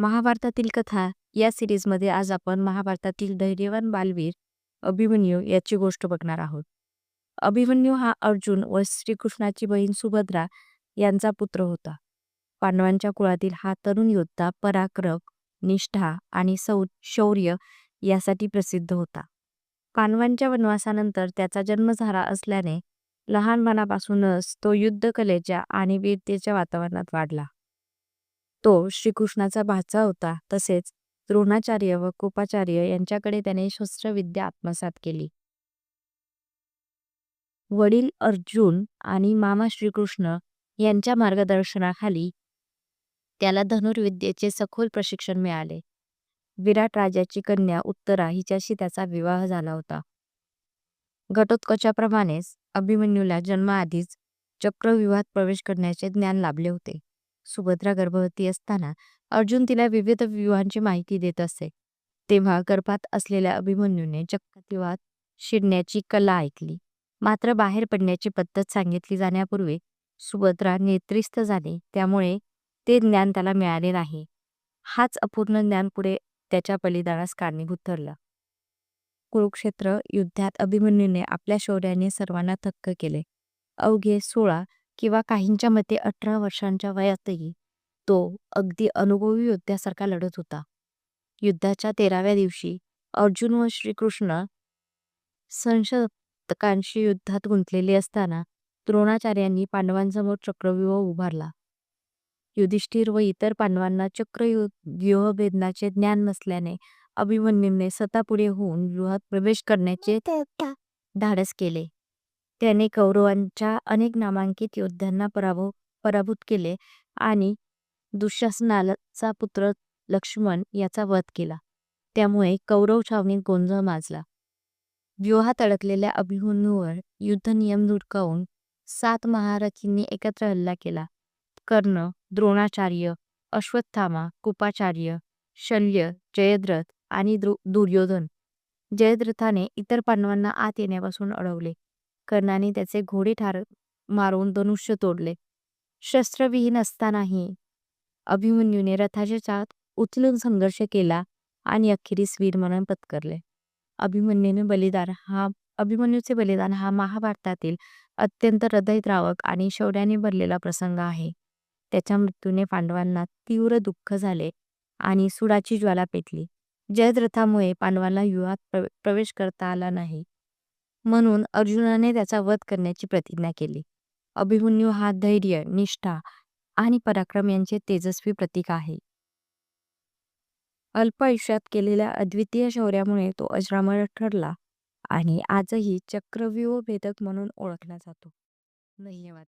महाभारतातील कथा या सिरीजमध्ये आज आपण महाभारतातील धैर्यवान बालवीर अभिमन्यू याची गोष्ट बघणार आहोत. अभिमन्यू हा अर्जुन व श्रीकृष्णाची बहीण सुभद्रा यांचा पुत्र होता. पांडवांच्या कुळातील हा तरुण योद्धा पराक्रम, निष्ठा आणि शौर्य यासाठी प्रसिद्ध होता. पांडवांच्या वनवासानंतर त्याचा जन्म झाला असल्याने लहानपणापासूनच तो युद्धकलेच्या आणि वीरतेच्या वातावरणात वाढला. तो श्रीकृष्णाचा भाचा होता. तसेच द्रोणाचार्य व कृपाचार्य यांच्याकडे त्याने शस्त्रविद्या आत्मसात केली. वडील अर्जुन आणि मामा श्रीकृष्ण यांच्या मार्गदर्शनाखाली त्याला धनुर्विद्येचे सखोल प्रशिक्षण मिळाले. विराट राजाची कन्या उत्तरा हिच्याशी त्याचा विवाह झाला होता. घटोत्कचाप्रमाणेच अभिमन्यूला जन्माआधीच चक्रव्यूहात प्रवेश करण्याचे ज्ञान लाभले होते. सुभद्रा गर्भवती असताना अर्जुन तिला विविध व्यूहांची माहिती देत असे. तेव्हा गर्भात असलेल्या अभिमन्यूने चक्रव्यूहात शिरण्याची कला ऐकली. मात्र बाहेर पडण्याची पद्धत सांगितली जाण्यापूर्वी सुभद्रा नेत्रिस्थ झाली. त्यामुळे ते ज्ञान त्याला मिळाले नाही. हाच अपूर्ण ज्ञान पुढे त्याच्या बलिदानास कारणीभूत ठरला. कुरुक्षेत्र युद्धात अभिमन्यूने आपल्या शौर्याने सर्वांना थक्क केले. अवघे 16 किंवा काहींच्या मते 18 वर्षांच्या वयातही तो अगदी अनुभवी योद्ध्यासारखा लढत होता. युद्धाच्या 13व्या दिवशी अर्जुन व श्रीकृष्ण संशयकांशी युद्धात गुंतलेले असताना द्रोणाचार्यांनी पांडवांसमोर चक्रव्यूह उभारला. युधिष्ठिर व इतर पांडवांना व्यूहभेदनाचे ज्ञान नसल्याने अभिमन्यूने स्वतः पुढे होऊन व्यूहात प्रवेश करण्याचे धाडस केले. त्याने कौरवांच्या अनेक नामांकित योद्ध्यांना पराभूत केले आणि दुःशासनाचा पुत्र लक्ष्मण याचा वध केला. त्यामुळे कौरव छावणीत गोंधळ माजला. व्यूहात अडकलेल्या अभिमन्यूवर युद्धनियम धुडकावून 7 महारथींनी एकत्र हल्ला केला. कर्ण, द्रोणाचार्य, अश्वत्थामा, कृपाचार्य, शल्य, जयद्रथ आणि दुर्योधन. जयद्रथाने इतर पांडवांना आत येण्यापासून अडवले. कर्णाने त्याचे घोडे ठार मारून धनुष्य तोडले. शस्त्रविहीन असतानाही अभिमन्यूने रथाच्या चाकात उचलून संघर्ष केला आणि अखेरीस वीरमरण पत्करले. अभिमन्यूचे बलिदान हा महाभारतातील अत्यंत हृदयद्रावक आणि शौर्याने भरलेला प्रसंग आहे. त्याच्या मृत्यूने पांडवांना तीव्र दुःख झाले आणि सुडाची ज्वाला पेटली. जयद्रथामुळे पांडवांना व्यूहात प्रवेश करता आला नाही, म्हणून अर्जुनाने त्याचा वध करण्याची प्रतिज्ञा केली. अभिमन्यू हा धैर्य, निष्ठा आणि पराक्रम यांचे तेजस्वी प्रतीक आहे. अल्प आयुष्यात केलेल्या अद्वितीय शौर्यामुळे तो अजरामर ठरला आणि आजही चक्रव्यूह भेदक म्हणून ओळखला जातो. धन्यवाद.